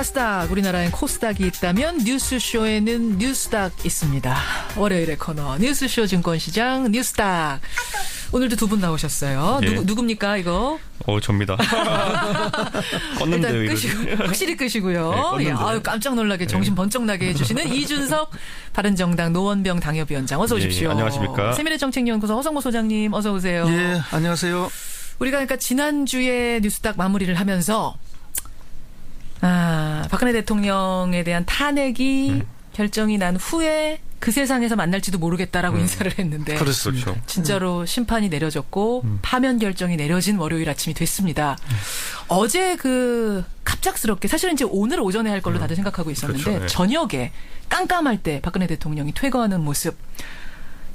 나스닥, 우리나라엔 코스닥이 있다면 뉴스쇼에는 뉴스닥 있습니다. 월요일의 코너 뉴스쇼 증권시장 뉴스닥. 오늘도 두 분 나오셨어요. 예. 누굽니까 이거? 접니다. 껐는데요. 일단 끄시고, 확실히 끄시고요. 네, 예, 아유, 깜짝 놀라게 정신 번쩍 나게 해주시는 이준석 바른정당 노원병 당협위원장 어서 오십시오. 예, 안녕하십니까. 세미래정책연구소 허성모 소장님 어서 오세요. 예, 안녕하세요. 우리가 그러니까 지난주에 뉴스닥 마무리를 하면서 박근혜 대통령에 대한 탄핵이 결정이 난 후에 그 세상에서 만날지도 모르겠다라고 인사를 했는데 그렇습니다. 그렇죠. 진짜로 심판이 내려졌고 파면 결정이 내려진 월요일 아침이 됐습니다. 어제 갑작스럽게 사실은 이제 오늘 오전에 할 걸로 다들 생각하고 있었는데 그렇죠. 네. 저녁에 깜깜할 때 박근혜 대통령이 퇴거하는 모습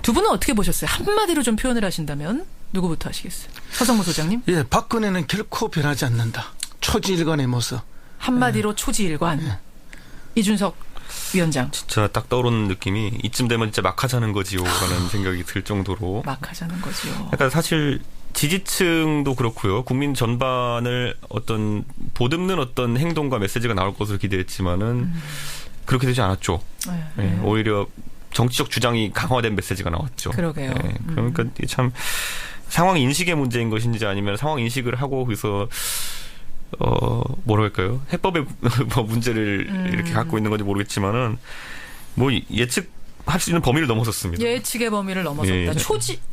두 분은 어떻게 보셨어요? 한마디로 좀 표현을 하신다면 누구부터 하시겠어요? 허성무 소장님? 예, 박근혜는 결코 변하지 않는다. 초지일관의 모습. 한마디로 초지일관. 이준석 위원장. 진짜 딱 떠오르는 느낌이 이쯤 되면 진짜 막 하자는 거지요 라는 생각이 들 정도로. 막 하자는 거지요. 약간 사실 지지층도 그렇고요. 국민 전반을 어떤 보듬는 어떤 행동과 메시지가 나올 것으로 기대했지만은 그렇게 되지 않았죠. 네, 오히려 정치적 주장이 강화된 메시지가 나왔죠. 그러게요. 네, 그러니까 이게 참 상황 인식의 문제인 것인지 아니면 상황 인식을 하고 그래서 뭐랄까요? 해법의 문제를 이렇게 갖고 있는 건지 모르겠지만은 뭐 예측할 수 있는 범위를 넘어섰습니다. 예측의 범위를 넘어섰다.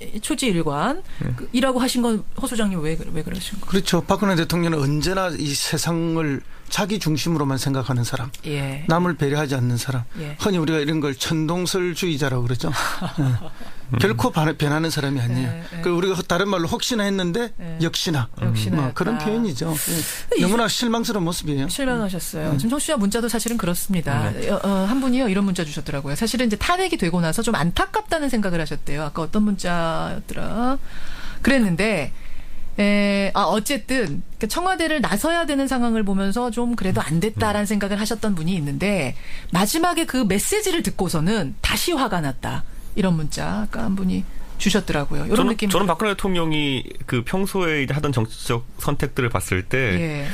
예. 초지일관 이라고 하신 건 허 소장님 왜 그러신 거예요? 그렇죠. 박근혜 대통령은 언제나 이 세상을 자기 중심으로만 생각하는 사람. 예. 남을 배려하지 않는 사람. 예. 흔히 우리가 이런 걸 천동설주의자라고 그러죠. 예. 결코 변하는 사람이 아니에요. 예. 그 우리가 다른 말로 혹시나 했는데 예. 역시나. 역시나 그런 했다. 표현이죠. 예. 너무나 실망스러운 모습이에요. 실망하셨어요. 지금 청취자 문자도 사실은 그렇습니다. 한 분이요 이런 문자 주셨더라고요. 사실은 이제 탄핵이 되고 나서 좀 안타깝다는 생각을 하셨대요. 아까 어떤 문자였더라. 그랬는데 어쨌든 청와대를 나서야 되는 상황을 보면서 좀 그래도 안 됐다라는 생각을 하셨던 분이 있는데 마지막에 그 메시지를 듣고서는 다시 화가 났다. 이런 문자 아까 한 분이 주셨더라고요. 이런 느낌. 저는 박근혜 대통령이 그 평소에 하던 정치적 선택들을 봤을 때, 예.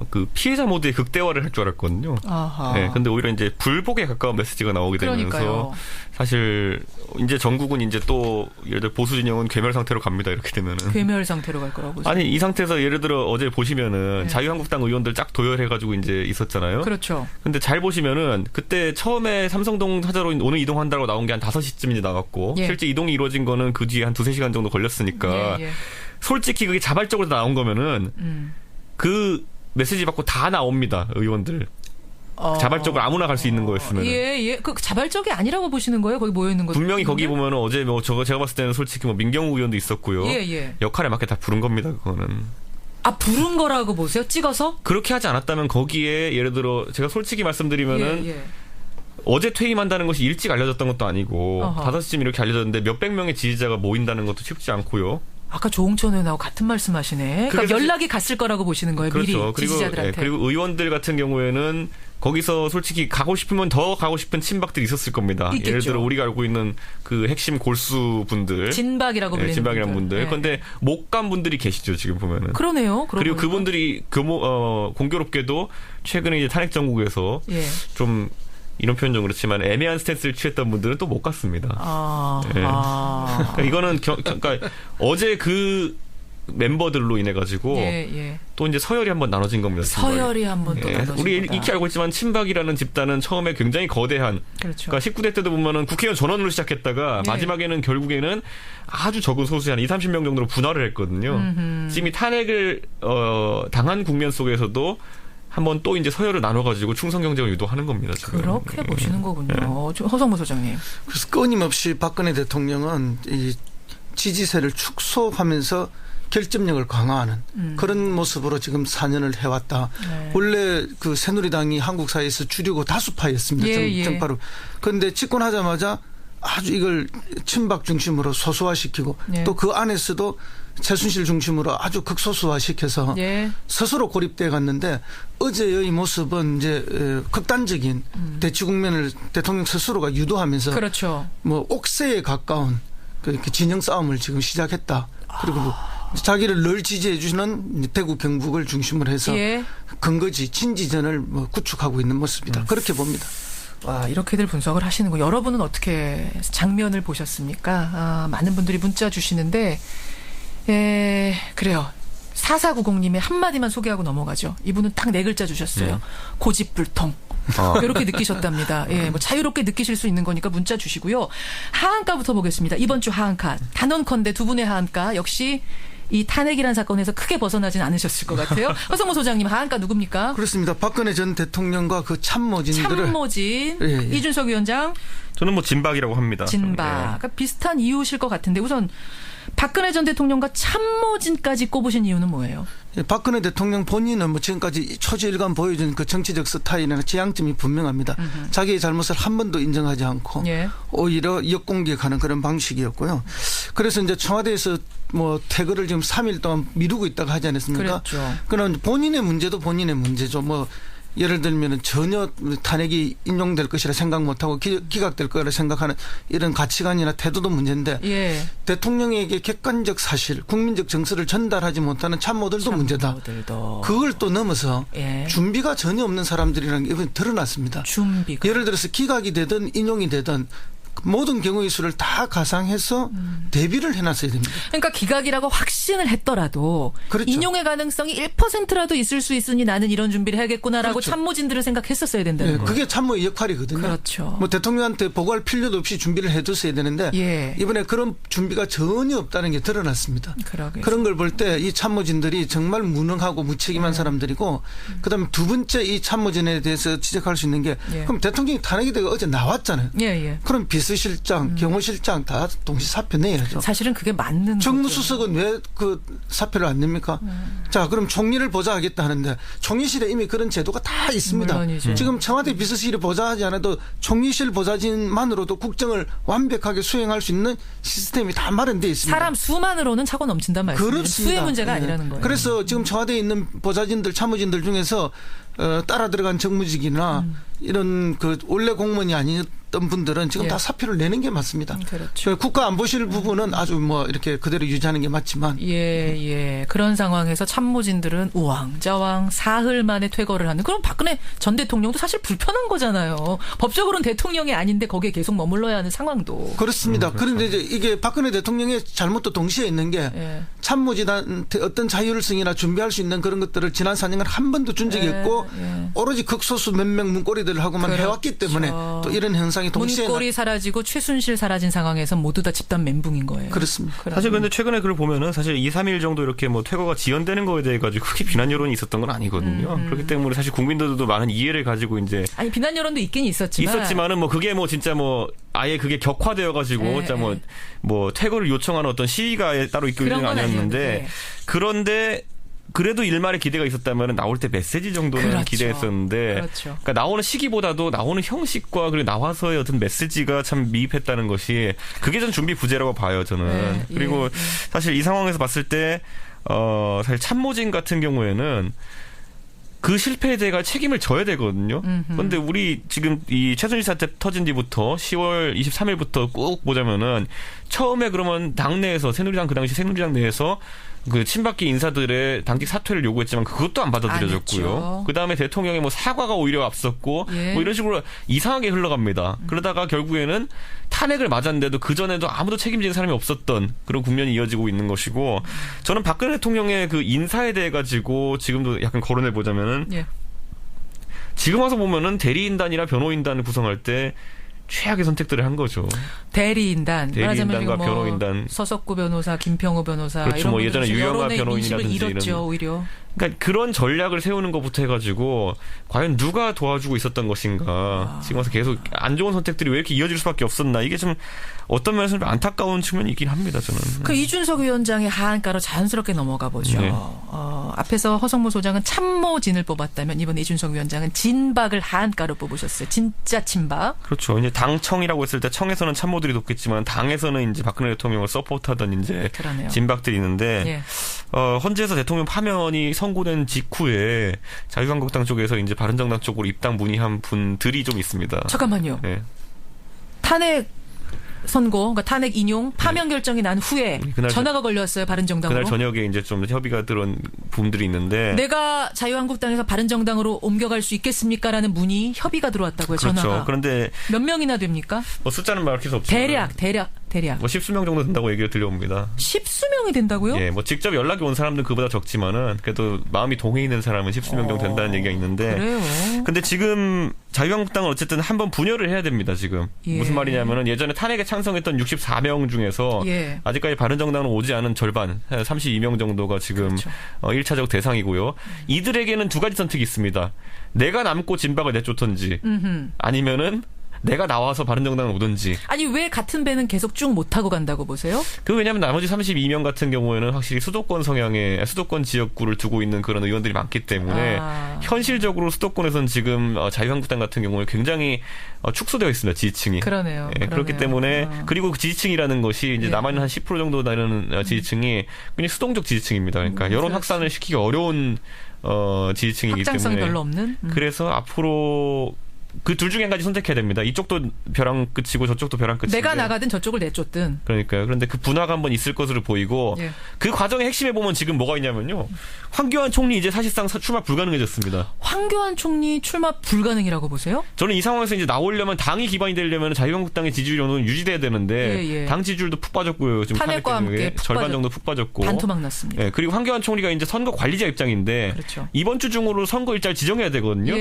그 피해자 모두의 극대화를 할 줄 알았거든요. 아하. 네, 근데 오히려 이제 불복에 가까운 메시지가 나오게 되면서 그러니까요. 사실 이제 전국은 이제 또 예를 들어 보수 진영은 괴멸 상태로 갑니다. 이렇게 되면은. 괴멸 상태로 갈 거라고. 아니 이 상태에서 예를 들어 어제 보시면은 네. 자유한국당 의원들 쫙 도열해가지고 이제 있었잖아요. 그렇죠. 근데 잘 보시면은 그때 처음에 삼성동 사저로 오늘 이동한다고 나온 게 한 5시쯤 나갔고 예. 실제 이동이 이루어진 거는 그 뒤에 한 2-3시간 정도 걸렸으니까 예. 솔직히 그게 자발적으로 나온 거면은 그 메시지 받고 다 나옵니다. 의원들. 자발적으로 아무나 갈 수 있는 거였으면. 예. 그 자발적이 아니라고 보시는 거예요? 거기 모여 있는 거. 분명히 거기 보면은 어제 제가 봤을 때는 솔직히 민경우 의원도 있었고요. 예. 역할에 맞게 다 부른 겁니다. 그거는. 부른 거라고 보세요? 찍어서? 그렇게 하지 않았다면 거기에 예를 들어 제가 솔직히 말씀드리면은 예. 어제 퇴임한다는 것이 일찍 알려졌던 것도 아니고 어허. 5시쯤 이렇게 알려졌는데 몇백 명의 지지자가 모인다는 것도 쉽지 않고요. 아까 조홍천 의원하고 같은 말씀하시네. 그러니까 그래서 연락이 갔을 거라고 보시는 거예요. 그렇죠. 미리 지지자들한테. 그리고 의원들 같은 경우에는 거기서 솔직히 가고 싶으면 더 가고 싶은 친박들이 있었을 겁니다. 있겠죠. 예를 들어 우리가 알고 있는 그 핵심 골수 분들, 진박이라고 불리는 진박이라는 분들. 네. 그런데 못 간 분들이 계시죠 지금 보면은. 그러네요. 그리고 그분들이 공교롭게도 최근에 이제 탄핵 정국에서 예. 좀 이런 표현 좀 그렇지만 애매한 스탠스를 취했던 분들은 또 못 갔습니다. 네. 그러니까 이거는 그러니까 어제 그 멤버들로 인해 가지고 예. 또 이제 서열이 한번 나눠진 겁니다. 서열이 한번 또 나눠진 우리 거다. 익히 알고 있지만 친박이라는 집단은 처음에 굉장히 거대한 그렇죠. 그러니까 19대 때도 보면은 국회의원 전원으로 시작했다가 예. 마지막에는 결국에는 아주 적은 소수의 한 20-30명 정도로 분할을 했거든요. 지금 이 탄핵을 당한 국면 속에서도 한번 또 이제 서열을 나눠가지고 충성 경쟁을 유도하는 겁니다. 지금. 그렇게 보시는 거군요. 허성무 소장님. 그래서 끊임없이 박근혜 대통령은 이 지지세를 축소하면서 결집력을 강화하는 그런 모습으로 지금 4년을 해왔다. 네. 원래 그 새누리당이 한국 사회에서 주류고 다수파였습니다. 정파로. 그런데 집권하자마자 아주 이걸 친박 중심으로 소수화시키고 또 그 안에서도 최순실 중심으로 아주 극소수화시켜서 스스로 고립돼 갔는데 어제의 모습은 이제 극단적인 대치 국면을 대통령 스스로가 유도하면서 그렇죠. 뭐 옥새에 가까운 그 진영 싸움을 지금 시작했다. 그리고 자기를 늘 지지해 주시는 대구 경북을 중심으로 해서 근거지 진지전을 뭐 구축하고 있는 모습이다. 그렇게 봅니다. 와, 이렇게들 분석을 하시는군요. 여러분은 어떻게 장면을 보셨습니까? 많은 분들이 문자 주시는데 그래요. 4490님의 한마디만 소개하고 넘어가죠. 이분은 딱 4글자 주셨어요. 고집불통. 이렇게 느끼셨답니다. 뭐 자유롭게 느끼실 수 있는 거니까 문자 주시고요. 하한가부터 보겠습니다. 이번 주 하한가. 단언컨대 두 분의 하한가 역시 이 탄핵이라는 사건에서 크게 벗어나진 않으셨을 것 같아요. 허성모 소장님 하한가 누굽니까? 그렇습니다. 박근혜 전 대통령과 그 참모진들을. 참모진. 이준석 위원장. 저는 뭐 진박이라고 합니다. 진박. 그러니까 비슷한 이유실 것 같은데 우선 박근혜 전 대통령과 참모진까지 꼽으신 이유는 뭐예요? 박근혜 대통령 본인은 뭐 지금까지 초지일관 보여준 그 정치적 스타일이나 지향점이 분명합니다. 자기의 잘못을 한 번도 인정하지 않고 오히려 역공격하는 그런 방식이었고요. 그래서 이제 청와대에서 뭐 퇴거를 지금 3일 동안 미루고 있다가 하지 않았습니까? 그렇죠. 그럼 본인의 문제도 본인의 문제죠. 뭐 예를 들면 전혀 탄핵이 인용될 것이라 생각 못하고 기각될 거라 생각하는 이런 가치관이나 태도도 문제인데 대통령에게 객관적 사실, 국민적 정서를 전달하지 못하는 참모들도 문제다. 그걸 또 넘어서 준비가 전혀 없는 사람들이라는 게 이번에 드러났습니다. 준비가. 예를 들어서 기각이 되든 인용이 되든 모든 경우의 수를 다 가상해서 대비를 해놨어야 됩니다. 그러니까 기각이라고 확신을 했더라도 그렇죠. 인용의 가능성이 1%라도 있을 수 있으니 나는 이런 준비를 해야겠구나라고 그렇죠. 참모진들은 생각했었어야 된다는 거예요. 그게 참모의 역할이거든요. 그렇죠. 뭐 대통령한테 보고할 필요도 없이 준비를 해뒀어야 되는데 이번에 그런 준비가 전혀 없다는 게 드러났습니다. 그런 걸 볼 때 이 참모진들이 정말 무능하고 무책임한 사람들이고 그다음에 두 번째 이 참모진에 대해서 지적할 수 있는 게 그럼 대통령이 탄핵이 되고 어제 나왔잖아요. 그럼 비서실장, 경호실장 다 동시 사표 내야죠. 사실은 그게 맞는 정무수석은 왜 그 사표를 안 냅니까? 자, 그럼 총리를 보좌하겠다 하는데 총리실에 이미 그런 제도가 다 있습니다. 지금 청와대 비서실이 보좌하지 않아도 총리실 보좌진만으로도 국정을 완벽하게 수행할 수 있는 시스템이 다 마련되어 있습니다. 사람 수만으로는 차고 넘친단 말이에요. 그렇습니다. 수의 문제가 아니라는 거예요. 그래서 지금 청와대에 있는 보좌진들, 참모진들 중에서 따라 들어간 정무직이나 이런 그 원래 공무원이 아니었던 분들은 지금 다 사표를 내는 게 맞습니다. 그렇죠. 국가안보실 부분은 아주 뭐 이렇게 그대로 유지하는 게 맞지만. 그런 상황에서 참모진들은 우왕좌왕 사흘 만에 퇴거를 하는. 그럼 박근혜 전 대통령도 사실 불편한 거잖아요. 법적으로는 대통령이 아닌데 거기에 계속 머물러야 하는 상황도. 그렇습니다. 그런데 이제 이게 박근혜 대통령의 잘못도 동시에 있는 게 참모진한테 어떤 자율성이나 준비할 수 있는 그런 것들을 지난 4년간 한 번도 준 적이 없고 오로지 극소수 몇 명 문고리들하고만 해왔기 때문에 또 이런 현상이 동시에 문고리 사라지고 최순실 사라진 상황에서 모두 다 집단 멘붕인 거예요. 그렇습니다. 사실 근데 최근에 글을 보면은 사실 2, 3일 정도 이렇게 뭐 퇴거가 지연되는 거에 대해 가지고 크게 비난 여론이 있었던 건 아니거든요. 그렇기 때문에 사실 국민들도 많은 이해를 가지고 이제 비난 여론도 있긴 있었지만은 뭐 그게 뭐 진짜 뭐 아예 그게 격화되어 가지고 진짜 뭐 퇴거를 요청하는 어떤 시위가 따로 있고 이런 건 아니었는데 그런데 그래도 일말의 기대가 있었다면 나올 때 메시지 정도는 기대했었는데 그러니까 나오는 시기보다도 나오는 형식과 그리고 나와서의 어떤 메시지가 참 미흡했다는 것이 그게 전 준비 부재라고 봐요 저는. 그리고 사실 이 상황에서 봤을 때 사실 참모진 같은 경우에는 그 실패에 대해 책임을 져야 되거든요. 그런데 우리 지금 이 최순실 사태 터진 뒤부터 10월 23일부터 꾹 보자면은 처음에 그러면 당내에서 새누리당 그 당시 새누리당 내에서 그 친박계 인사들의 당직 사퇴를 요구했지만 그것도 안 받아들여졌고요. 그 다음에 대통령의 뭐 사과가 오히려 앞섰고 뭐 이런 식으로 이상하게 흘러갑니다. 그러다가 결국에는 탄핵을 맞았는데도 그 전에도 아무도 책임지는 사람이 없었던 그런 국면이 이어지고 있는 것이고 저는 박근혜 대통령의 그 인사에 대해 가지고 지금도 약간 거론해 보자면은 지금 와서 보면은 변호인단을 구성할 때 최악의 선택들을 한 거죠. 대리인단과 뭐 변호인단. 서석구 변호사, 김평호 변호사. 그렇죠. 이런 뭐 예전에 유영아 변호인이라든지 잃었죠, 오히려. 그러니까 그런 전략을 세우는 것부터 해가지고 과연 누가 도와주고 있었던 것인가. 지금 와서 계속 안 좋은 선택들이 왜 이렇게 이어질 수밖에 없었나. 이게 좀 어떤 면에서 좀 안타까운 측면이 있긴 합니다. 저는. 그 이준석 위원장의 하한가로 자연스럽게 넘어가 보죠. 앞에서 허성모 소장은 참모진을 뽑았다면 이번 이준석 위원장은 진박을 하한가로 뽑으셨어요. 진짜 친박. 그렇죠. 이제 당청이라고 했을 때 청에서는 참모들이 돕겠지만 당에서는 이제 박근혜 대통령을 서포트하던 이제 진박들이 있는데 헌재에서 대통령 파면이 선고된 직후에 자유한국당 쪽에서 이제 바른정당 쪽으로 입당 문의한 분들이 좀 있습니다. 잠깐만요. 탄핵 선고, 그러니까 탄핵 인용 파면 결정이 난 후에 전화가 걸려왔어요. 바른정당으로. 그날 저녁에 이제 좀 협의가 들어온 부분들이 있는데 내가 자유한국당에서 바른정당으로 옮겨갈 수 있겠습니까라는 문의 협의가 들어왔다고요. 그렇죠. 전화가. 그런데 몇 명이나 됩니까? 뭐 숫자는 말할 수 없지만 대략. 뭐 십수명 정도 된다고 얘기가 들려옵니다. 십수명이 된다고요? 예, 뭐 직접 연락이 온 사람들 그보다 적지만은 그래도 마음이 동해 있는 사람은 십수명 정도 된다는 얘기가 있는데. 그래요. 근데 지금 자유한국당은 어쨌든 한번 분열을 해야 됩니다. 지금 무슨 말이냐면은 예전에 탄핵에 찬성했던 64명 중에서 아직까지 바른정당으로 오지 않은 절반 32명 정도가 지금 그렇죠. 1차적 대상이고요. 이들에게는 두 가지 선택이 있습니다. 내가 남고 진박을 내쫓던지 아니면은 내가 나와서 바른정당을 오든지. 아니 왜 같은 배는 계속 쭉 못 타고 간다고 보세요? 왜냐하면 나머지 32명 같은 경우에는 확실히 수도권 성향의 수도권 지역구를 두고 있는 그런 의원들이 많기 때문에 현실적으로 수도권에서는 지금 자유한국당 같은 경우에 굉장히 축소되어 있습니다. 지지층이. 그러네요. 그렇기 때문에 그리고 그 지지층이라는 것이 이제 남아있는 한 10% 정도 되는 지지층이 굉장히 수동적 지지층입니다. 그러니까 여론 확산을 시키기 어려운 지지층이기 확장성이 때문에 별로 없는. 그래서 앞으로 그 둘 중에 한 가지 선택해야 됩니다. 이쪽도 벼랑 끝이고 저쪽도 벼랑 끝인데. 내가 나가든 저쪽을 내쫓든. 그러니까요. 그런데 그 분화가 한번 있을 것으로 보이고 그 과정의 핵심에 보면 지금 뭐가 있냐면요. 황교안 총리 이제 사실상 출마 불가능해졌습니다. 황교안 총리 출마 불가능이라고 보세요? 저는 이 상황에서 이제 나오려면 당이 기반이 되려면 자유한국당의 지지율 정도는 유지돼야 되는데 당지지율도 푹 빠졌고요. 지금 탄핵과 함께 절반 정도 푹 빠졌고. 반토막 났습니다. 그리고 황교안 총리가 이제 선거 관리자 입장인데 그렇죠. 이번 주 중으로 선거 일자를 지정해야 되거든요.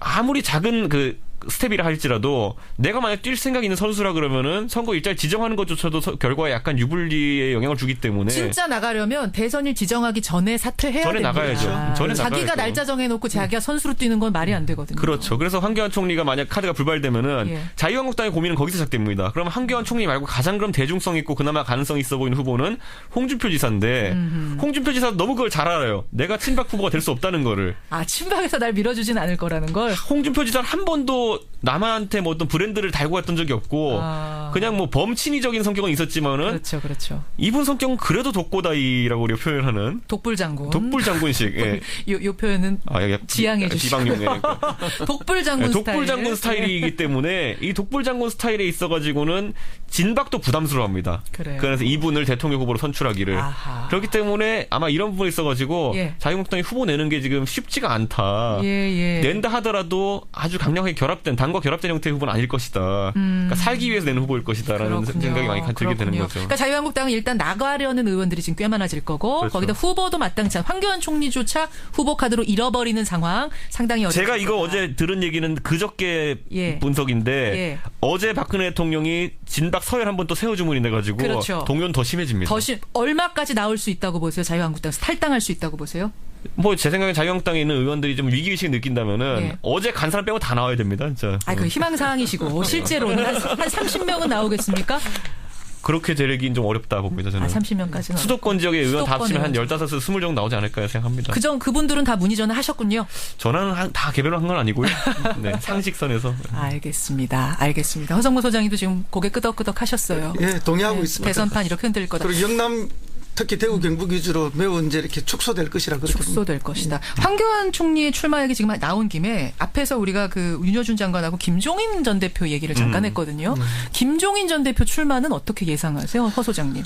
아무리 작은 그 스텝이라 할지라도 내가 만약 뛸 생각이 있는 선수라 그러면은 선거 일자리 지정하는 것조차도 결과에 약간 유불리에 영향을 주기 때문에 진짜 나가려면 대선일 지정하기 전에 사퇴해야 됩니다. 나가야죠. 자기가 나가야죠. 날짜 정해놓고 자기가 선수로 뛰는 건 말이 안 되거든요. 그렇죠. 그래서 황교안 총리가 만약 카드가 불발되면은 자유한국당의 고민은 거기서 시작됩니다. 그러면 황교안 총리 말고 가장 그럼 대중성 있고 그나마 가능성 있어 보이는 후보는 홍준표 지사인데 홍준표 지사도 너무 그걸 잘 알아요. 내가 친박 후보가 될 수 없다는 거를. 친박에서 날 밀어주진 않을 거라는 걸. 홍준표 지사는 한 번도 남한테 뭐 어떤 브랜드를 달고 갔던 적이 없고 그냥 뭐 범친이적인 성격은 있었지만은 그렇죠. 이분 성격은 그래도 독고다이라고 우리가 표현하는 독불장군식. 요 표현은 지양해 주시고 지방용 독불장군 스타일이기 때문에 이 독불장군 스타일에 있어가지고는 진박도 부담스러워합니다. 그래서 이분을 대통령 후보로 선출하기를. 그렇기 때문에 아마 이런 부분에 있어가지고 자유한국당이 후보 내는 게 지금 쉽지가 않다. 낸다 하더라도 아주 강력하게 결합된 당과 결합된 형태의 후보는 아닐 것이다. 그러니까 살기 위해서 내는 후보일 것이다라는 생각이 많이 들게 되는 거죠. 그러니까 자유한국당은 일단 나가려는 의원들이 지금 꽤 많아질 거고 거기다 후보도 마땅치 않은 황교안 총리조차 후보 카드로 잃어버리는 상황 상당히 어렵습니다. 제가 이거 어제 들은 얘기는 그저께 분석인데 어제 박근혜 대통령이 진박 서열 한번 또 세워 주문이 내가지고 동요는 더 심해집니다. 얼마까지 나올 수 있다고 보세요? 자유한국당에서 탈당할 수 있다고 보세요? 뭐 제 생각에 자유한국당에 있는 의원들이 좀 위기의식 느낀다면은 어제 간 사람 빼고 다 나와야 됩니다. 진짜. 그 희망사항이시고 실제로는 한 30명은 나오겠습니까? 그렇게 되긴 좀 어렵다 봅니다. 저는. 30명까지는. 수도권 지역의 의원 다 합치면 한 15에서 20 정도 나오지 않을까 생각합니다. 그분들은 다 문의 전화 하셨군요. 전화는 다 개별로 한 건 아니고요. 상식선에서. 알겠습니다. 허성무 소장님도 지금 고개 끄덕끄덕 하셨어요. 동의하고 있습니다. 대선판 이렇게 흔들릴 거다. 그리고 영남 특히 대구 경북 위주로 매우 이제 이렇게 축소될 것이라 그렇게 축소될 것이다. 황교안 총리의 출마 얘기 지금 나온 김에 앞에서 우리가 그 윤여준 장관하고 김종인 전 대표 얘기를 잠깐 했거든요. 김종인 전 대표 출마는 어떻게 예상하세요, 허 소장님?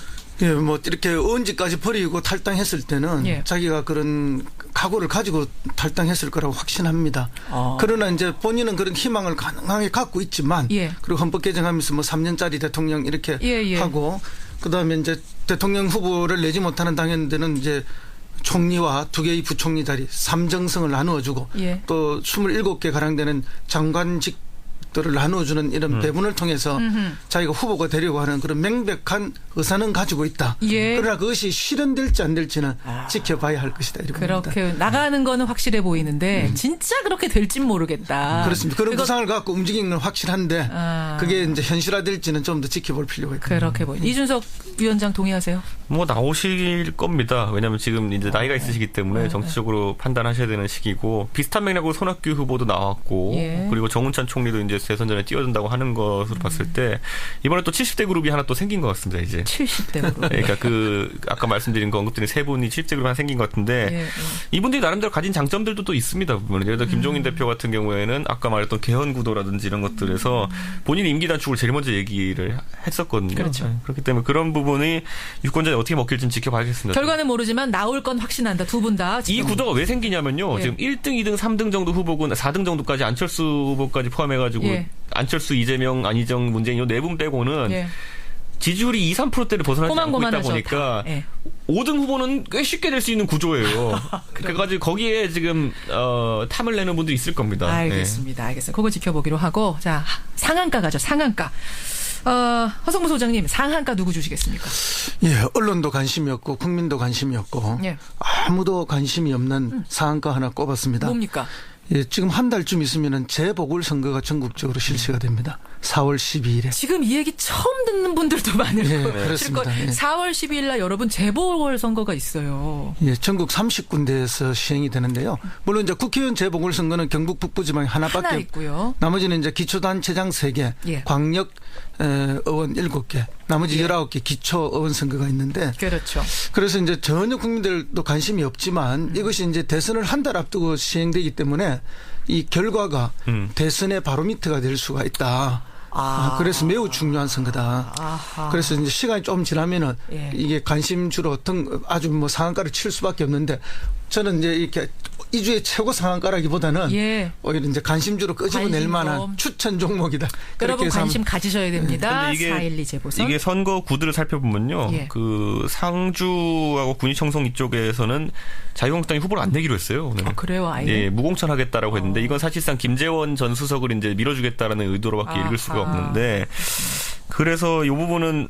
뭐 이렇게 언제까지 버리고 탈당했을 때는 자기가 그런 각오를 가지고 탈당했을 거라고 확신합니다. 그러나 이제 본인은 그런 희망을 가능하게 갖고 있지만 그리고 헌법 개정하면서 뭐 3년짜리 대통령 이렇게 하고 그다음에 이제 대통령 후보를 내지 못하는 당연들은 이제 총리와 2개의 부총리 자리 3정성을 나누어주고 또 27개 가량 되는 장관직들을 나누어주는 이런 배분을 통해서 자기가 후보가 되려고 하는 그런 명백한 의사는 가지고 있다. 그러나 그것이 실현될지 안 될지는 지켜봐야 할 것이다. 이렇게 그렇게 봅니다. 나가는 거는 확실해 보이는데 진짜 그렇게 될진 모르겠다. 그렇습니다. 그런 구상을 갖고 움직이는 건 확실한데 그게 이제 현실화될지는 좀 더 지켜볼 필요가 있다. 그렇게 보입니다. 이준석 위원장 동의하세요? 뭐 나오실 겁니다. 왜냐하면 지금 이제 나이가 있으시기 때문에 정치적으로 판단하셔야 되는 시기고 비슷한 맥락으로 손학규 후보도 나왔고 그리고 정운찬 총리도 이제 대선 전에 뛰어든다고 하는 것으로 봤을 때 이번에 또 70대 그룹이 하나 또 생긴 것 같습니다. 이제 70대 그룹. 그러니까 그 아까 말씀드린 거 언급드린 세 분이 70대 그룹이 하나 생긴 것 같은데 이분들이 나름대로 가진 장점들도 또 있습니다. 예를 들어 김종인 대표 같은 경우에는 아까 말했던 개헌 구도라든지 이런 것들에서 본인 임기 단축을 제일 먼저 얘기를 했었거든요. 그렇죠. 그렇기 때문에 그런 부분이 유권자에 어떻게 먹힐지는 지켜봐야겠습니다. 결과는 모르지만 나올 건 확신한다. 두 분 다. 이 구도가 왜 생기냐면요. 지금 1등, 2등, 3등 정도 후보군 4등 정도까지 안철수 후보까지 포함해가지고 안철수, 이재명, 안희정, 문재인 이 네 분 빼고는 지지율이 2, 3%대를 벗어나지 않고 있다 보니까 5등 후보는 꽤 쉽게 될 수 있는 구조예요. 그래가지고 거기에 지금 탐을 내는 분도 있을 겁니다. 알겠습니다. 알겠습니다. 그거 지켜보기로 하고 자 상한가 가죠. 상한가. 허성무 소장님 상한가 누구 주시겠습니까? 예, 언론도 관심이 없고 국민도 관심이 없고 아무도 관심이 없는 상한가 하나 꼽았습니다. 뭡니까? 예, 지금 한 달쯤 있으면은 재보궐선거가 전국적으로 실시가 됩니다. 4월 12일에. 지금 이 얘기 처음 듣는 분들도 많을 거예요. 그렇습니다. 4월 12일 날 여러분 재보궐선거가 있어요. 예, 전국 30군데에서 시행이 되는데요. 물론 이제 국회의원 재보궐선거는 경북 북부지방에 하나밖에 있고요. 나머지는 이제 기초단체장 3개, 광역 의원 7개, 나머지 19개 기초의원 선거가 있는데. 그렇죠. 그래서 이제 전혀 국민들도 관심이 없지만 이것이 이제 대선을 한 달 앞두고 시행되기 때문에 이 결과가 대선의 바로미터가 될 수가 있다. 그래서 매우 중요한 선거다. 그래서 이제 시간이 좀 지나면은 이게 관심주로 아주 뭐 상한가를 칠 수밖에 없는데 저는 이제 이렇게 이 주의 최고 상한가라기보다는 오히려 이제 관심주로 끄집어낼 만한 추천 종목이다. 여러분 관심 가지셔야 됩니다. 4.12 재보선. 이게 선거 구도를 살펴보면요. 그 상주하고 군위청송 이쪽에서는 자유한국당이 후보를 안 내기로 했어요. 오늘. 그래요? 아예? 예, 무공천하겠다라고 했는데 이건 사실상 김재원 전 수석을 이제 밀어주겠다라는 의도로밖에 읽을 수가 없는데 그래서 이 부분은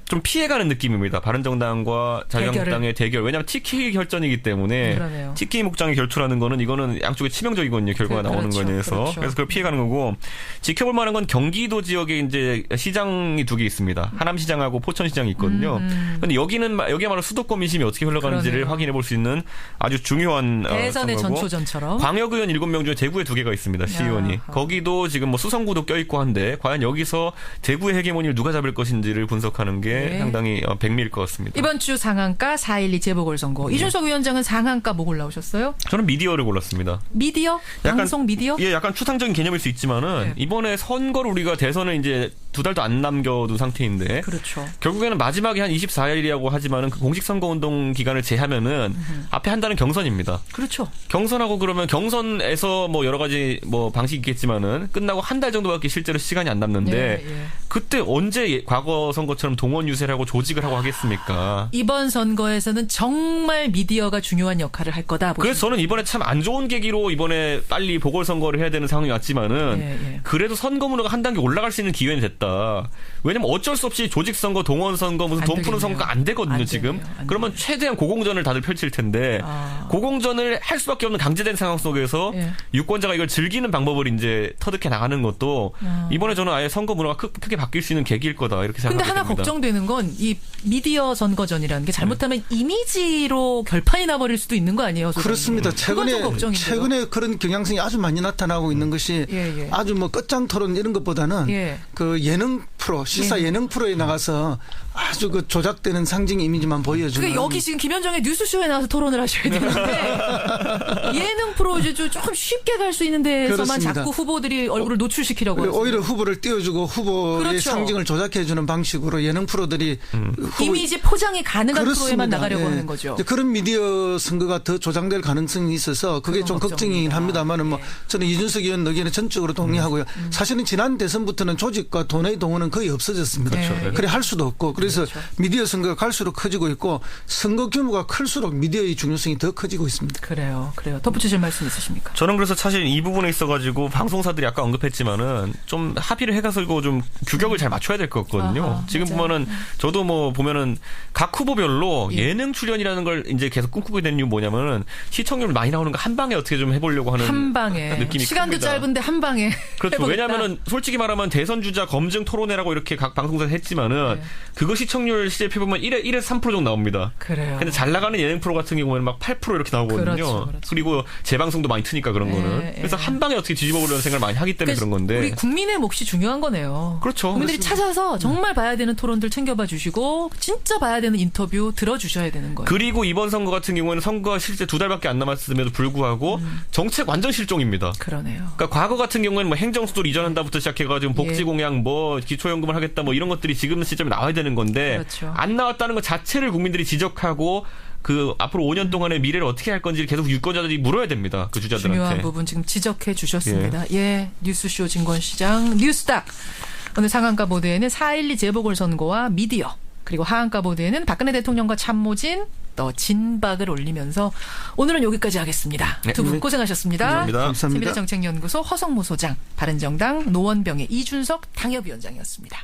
좀 피해가는 느낌입니다. 바른정당과 자유한국당의 대결. 왜냐하면 TK 결전이기 때문에 그러네요. TK 목장의 결투라는 거는 이거는 양쪽에 치명적이거든요. 결과가 나오는 거에 대해서. 그래서 그걸 피해가는 거고 지켜볼 만한 건 경기도 지역에 이제 시장이 2개 있습니다. 하남시장하고 포천시장이 있거든요. 그런데 여기야말로 수도권 민심이 어떻게 흘러가는지를 확인해 볼 수 있는 아주 중요한 대선의 전초전처럼. 광역의원 7명 중에 대구에 2개가 있습니다. 시의원이. 거기도 지금 뭐 수성구도 껴있고 한데 과연 여기서 대구의 헤게모니를 누가 잡을 것인지를 분석하는 게 상당히 백미일 것 같습니다. 이번 주 상한가 4.12 재보궐선거. 이준석 위원장은 상한가 뭐 골라오셨어요? 저는 미디어를 골랐습니다. 미디어? 방송 미디어? 예, 약간 추상적인 개념일 수 있지만은 이번에 선거를 우리가 대선을 이제 2달도 안 남겨둔 상태인데 그렇죠. 결국에는 마지막에 한 24일이라고 하지만은 그 공식 선거 운동 기간을 제하면은 앞에 한 달은 경선입니다. 그렇죠. 경선하고 그러면 경선에서 뭐 여러 가지 뭐 방식이 있겠지만은 끝나고 한 달 정도밖에 실제로 시간이 안 남는데 그때 언제 과거 선거처럼 동원 유세를 하고 조직을 하고 하겠습니까? 이번 선거에서는 정말 미디어가 중요한 역할을 할 거다. 그래서 저는 이번에 참 안 좋은 계기로 이번에 빨리 보궐선거를 해야 되는 상황이 왔지만은 그래도 선거 문화가 한 단계 올라갈 수 있는 기회는 됐다. 왜냐면 어쩔 수 없이 조직선거, 동원선거, 무슨 돈 푸는 선거가 안 되거든요, 지금. 그러면 최대한 고공전을 다들 펼칠 텐데 고공전을 할 수밖에 없는 강제된 상황 속에서 유권자가 이걸 즐기는 방법을 이제 터득해 나가는 것도 이번에 저는 아예 선거 문화가 크게 바뀔 수 있는 계기일 거다 이렇게 생각합니다. 근데 하나 걱정되는 건 이 미디어 선거전이라는 게 잘못하면 이미지로 결판이 나버릴 수도 있는 거 아니에요? 소장님? 그렇습니다. 최근에 그런 경향성이 아주 많이 나타나고 있는 것이 아주 뭐 끝장 토론 이런 것보다는 그 예능 프로, 시사 예능 프로에 나가서 아주 그 조작되는 상징 이미지만 보여주는. 여기 지금 김현정의 뉴스쇼에 나와서 토론을 하셔야 되는데 예능 프로 이제 좀 쉽게 갈 수 있는 데서만 그렇습니다. 자꾸 후보들이 얼굴을 노출시키려고 하죠. 오히려 후보를 띄워주고 후보의 그렇죠. 상징을 조작해주는 방식으로 예능 프로들이 이미지 포장이 가능한 그렇습니다. 프로에만 나가려고 하는 거죠. 그런 미디어 선거가 더 조장될 가능성이 있어서 그게 좀 걱정이긴 합니다만 뭐 저는 이준석 의원 의견에 전적으로 동의하고요. 사실은 지난 대선부터는 조직과 돈의 동원은 거의 없어졌습니다. 그래 할 수도 없고 그래서 미디어 선거가 갈수록 커지고 있고 선거 규모가 클수록 미디어의 중요성이 더 커지고 있습니다. 그래요. 덧붙이실 말씀 있으십니까? 저는 그래서 사실 이 부분에 있어가지고 방송사들이 아까 언급했지만은 좀 합의를 해가지고 좀 규격을 잘 맞춰야 될 것 같거든요. 지금 보면은 저도 뭐 보면은 각 후보별로 예능 출연이라는 걸 이제 계속 꿈꾸게 된 이유 뭐냐면은 시청률 많이 나오는 거 한 방에 어떻게 좀 해보려고 하는 한 방에 느낌이 시간도 큽니다. 짧은데 한 방에 그렇죠. 해보겠다. 왜냐하면은 솔직히 말하면 대선 주자 검증 토론회 해라고 이렇게 각 방송사에서 했지만은 네. 그거 시청률 실제 보면 1에서 3% 정도 나옵니다. 그래요. 근데 잘 나가는 예능 프로 같은 경우에는 막 8% 이렇게 나오거든요. 그렇죠. 그리고 재방송도 많이 트니까 그런 거는. 그래서 한 방에 어떻게 뒤집어 보려는 생각을 많이 하기 때문에 그런 건데. 우리 국민의 몫이 중요한 거네요. 그렇죠. 국민들이 찾아서 정말 봐야 되는 토론들 챙겨봐 주시고 진짜 봐야 되는 인터뷰 들어주셔야 되는 거예요. 그리고 이번 선거 같은 경우에는 선거가 실제 2달밖에 안 남았음에도 불구하고 정책 완전 실종입니다. 그러네요. 그러니까 과거 같은 경우에는 뭐 행정수도를 이전한다부터 시작해가지고 복지공약 뭐 기초연금을 하겠다 뭐 이런 것들이 지금 시점에 나와야 되는 건데 그렇죠. 안 나왔다는 것 자체를 국민들이 지적하고 그 앞으로 5년 동안의 미래를 어떻게 할 건지 계속 유권자들이 물어야 됩니다. 그 주자들한테. 중요한 부분 지금 지적해 주셨습니다. 예, 뉴스쇼 진권시장 뉴스닥. 오늘 상한가 보도에는 4.12 재보궐선거와 미디어 그리고 하한가 보도에는 박근혜 대통령과 참모진 또 진박을 올리면서 오늘은 여기까지 하겠습니다. 네. 두 분 고생하셨습니다. 감사합니다. 감사합니다. 세미래정책연구소 허성모 소장, 바른정당 노원병의 이준석 당협위원장이었습니다.